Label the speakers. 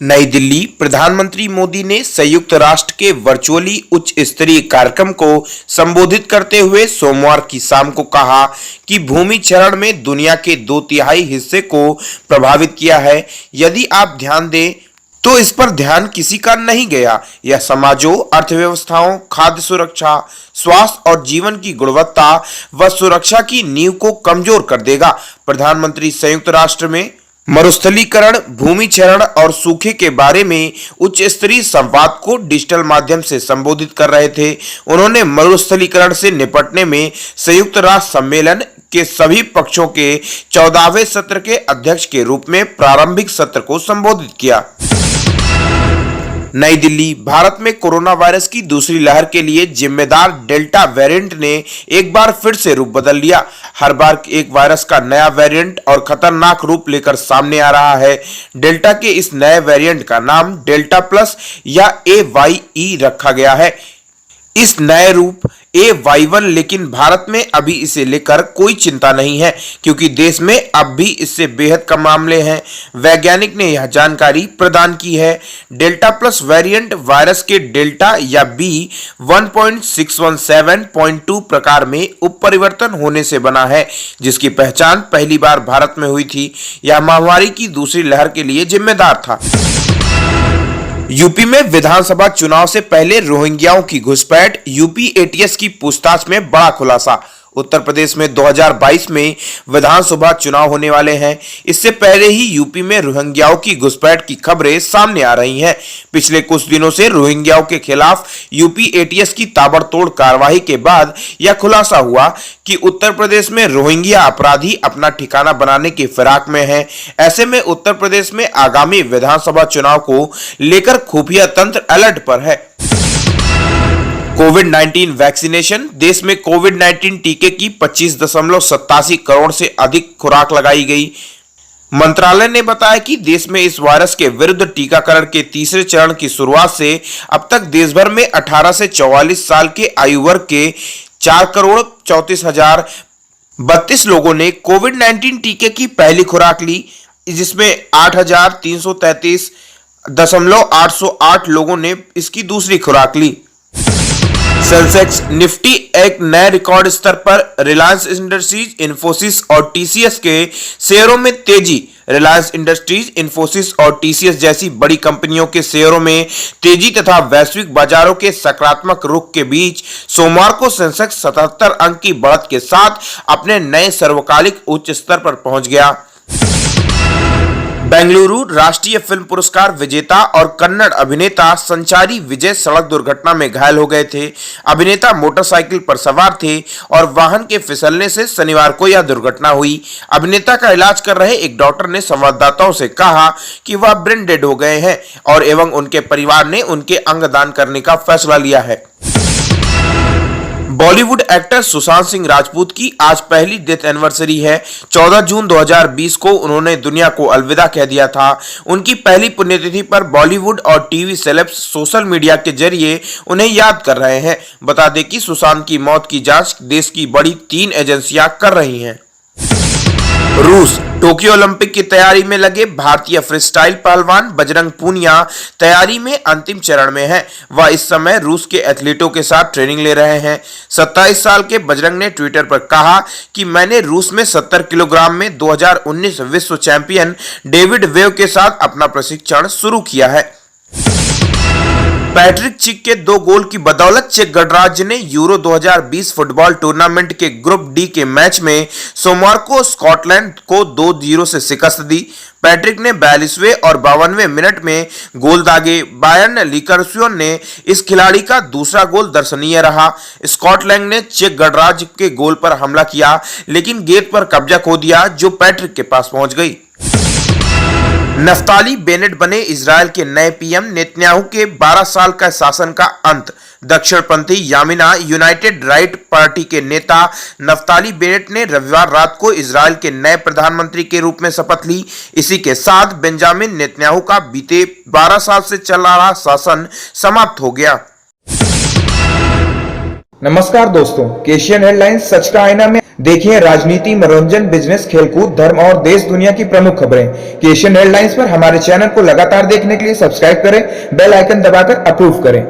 Speaker 1: नई दिल्ली। प्रधानमंत्री मोदी ने संयुक्त राष्ट्र के वर्चुअली उच्च स्तरीय कार्यक्रम को संबोधित करते हुए सोमवार की शाम को कहा कि भूमि क्षरण में दुनिया के 2/3 हिस्से को प्रभावित किया है। यदि आप ध्यान दें तो इस पर ध्यान किसी का नहीं गया। यह समाजों, अर्थव्यवस्थाओं, खाद्य सुरक्षा, स्वास्थ्य और जीवन की गुणवत्ता व सुरक्षा की नींव को कमजोर कर देगा। प्रधानमंत्री संयुक्त राष्ट्र में मरुस्थलीकरण, भूमि क्षरण और सूखे के बारे में उच्च स्तरीय संवाद को डिजिटल माध्यम से संबोधित कर रहे थे। उन्होंने मरुस्थलीकरण से निपटने में संयुक्त राष्ट्र सम्मेलन के सभी पक्षों के 14वें सत्र के अध्यक्ष के रूप में प्रारंभिक सत्र को संबोधित किया। नई दिल्ली। भारत में कोरोना वायरस की दूसरी लहर के लिए जिम्मेदार डेल्टा वेरिएंट ने एक बार फिर से रूप बदल लिया। हर बार एक वायरस का नया वेरिएंट और खतरनाक रूप लेकर सामने आ रहा है। डेल्टा के इस नए वेरिएंट का नाम डेल्टा प्लस या AYE रखा गया है। इस नए रूप AY1, लेकिन भारत में अभी इसे लेकर कोई चिंता नहीं है क्योंकि देश में अब भी इससे बेहद कम मामले हैं। वैज्ञानिक ने यह जानकारी प्रदान की है। डेल्टा प्लस वेरिएंट वायरस के डेल्टा या B1.617.2 प्रकार में उपपरिवर्तन होने से बना है, जिसकी पहचान पहली बार भारत में हुई थी। यह महामारी की दूसरी लहर के लिए जिम्मेदार था। यूपी में विधानसभा चुनाव से पहले रोहिंग्याओं की घुसपैठ, यूपी ATS की पूछताछ में बड़ा खुलासा। उत्तर प्रदेश में 2022 में विधानसभा चुनाव होने वाले हैं। इससे पहले ही यूपी में रोहिंग्याओं की घुसपैठ की खबरें सामने आ रही हैं। पिछले कुछ दिनों से रोहिंग्याओं के खिलाफ यूपी ATS की ताबड़तोड़ कार्रवाई के बाद यह खुलासा हुआ कि उत्तर प्रदेश में रोहिंग्या अपराधी अपना ठिकाना बनाने की फिराक में हैं। ऐसे में उत्तर प्रदेश में आगामी विधानसभा चुनाव को लेकर खुफिया तंत्र अलर्ट पर है। कोविड-19 वैक्सीनेशन। देश में कोविड-19 टीके की 25.87 करोड़ से अधिक खुराक लगाई गई। मंत्रालय ने बताया कि देश में इस वायरस के विरुद्ध टीकाकरण के तीसरे चरण की शुरुआत से अब तक देश भर में 18 से 44 साल के आयु वर्ग के 4,34,032 लोगों ने कोविड-19 टीके की पहली खुराक ली, जिसमें 8,333.808 लोगों ने इसकी दूसरी खुराक ली। सेंसेक्स निफ्टी एक नए रिकॉर्ड स्तर पर। रिलायंस इंडस्ट्रीज, इन्फोसिस और TCS के शेयरों में तेजी। रिलायंस इंडस्ट्रीज, इन्फोसिस और TCS जैसी बड़ी कंपनियों के शेयरों में तेजी तथा वैश्विक बाजारों के सकारात्मक रुख के बीच सोमवार को सेंसेक्स 77 अंक की बढ़त के साथ अपने नए सर्वकालिक उच्च स्तर पर पहुंच गया। बेंगलुरु। राष्ट्रीय फिल्म पुरस्कार विजेता और कन्नड़ अभिनेता संचारी विजय सड़क दुर्घटना में घायल हो गए थे। अभिनेता मोटरसाइकिल पर सवार थे और वाहन के फिसलने से शनिवार को यह दुर्घटना हुई। अभिनेता का इलाज कर रहे एक डॉक्टर ने संवाददाताओं से कहा कि वह ब्रेन डेड हो गए हैं और उनके परिवार ने उनके अंग दान करने का फैसला लिया है। बॉलीवुड एक्टर सुशांत सिंह राजपूत की आज पहली डेथ एनिवर्सरी है। 14 जून 2020 को उन्होंने दुनिया को अलविदा कह दिया था। उनकी पहली पुण्यतिथि पर बॉलीवुड और टीवी सेलेब्स सोशल मीडिया के जरिए उन्हें याद कर रहे हैं। बता दें कि सुशांत की मौत की जांच देश की बड़ी 3 एजेंसियां कर रही हैं। रूस। टोक्यो ओलंपिक की तैयारी में लगे भारतीय फ्रीस्टाइल पहलवान बजरंग पूनिया तैयारी में अंतिम चरण में है। वह इस समय रूस के एथलीटों के साथ ट्रेनिंग ले रहे हैं। 27 साल के बजरंग ने ट्विटर पर कहा कि मैंने रूस में 70 किलोग्राम में 2019 विश्व चैंपियन डेविड वेव के साथ अपना प्रशिक्षण शुरू किया है। पैट्रिक चिक के 2 गोल की बदौलत चेक गणराज्य ने यूरो 2020 फुटबॉल टूर्नामेंट के ग्रुप डी के मैच में सोमवार को स्कॉटलैंड को 2-0 से शिकस्त दी। पैट्रिक ने 42वें और 52वें मिनट में गोल दागे। बायर्न लीवर्कुसेन ने इस खिलाड़ी का दूसरा गोल दर्शनीय रहा। स्कॉटलैंड ने चेक गणराज्य के गोल पर हमला किया, लेकिन गेंद पर कब्जा खो दिया जो पैट्रिक के पास पहुंच गई। नफ्ताली बेनेट बने इजरायल के नए पीएम। नेतन्याहू के 12 साल का शासन का अंत। दक्षिणपंथी यामिना यूनाइटेड राइट पार्टी के नेता नफ्ताली बेनेट ने रविवार रात को इजरायल के नए प्रधानमंत्री के रूप में शपथ ली। इसी के साथ बेंजामिन नेतन्याहू का बीते 12 साल से चल रहा शासन समाप्त हो गया।
Speaker 2: नमस्कार दोस्तों, एशियन हेडलाइंस सच का आईना में देखिए राजनीति, मनोरंजन, बिजनेस, खेलकूद, धर्म और देश दुनिया की प्रमुख खबरें। एशियन हेडलाइंस पर हमारे चैनल को लगातार देखने के लिए सब्सक्राइब करें, बेल आइकन दबाकर अप्रूव करें।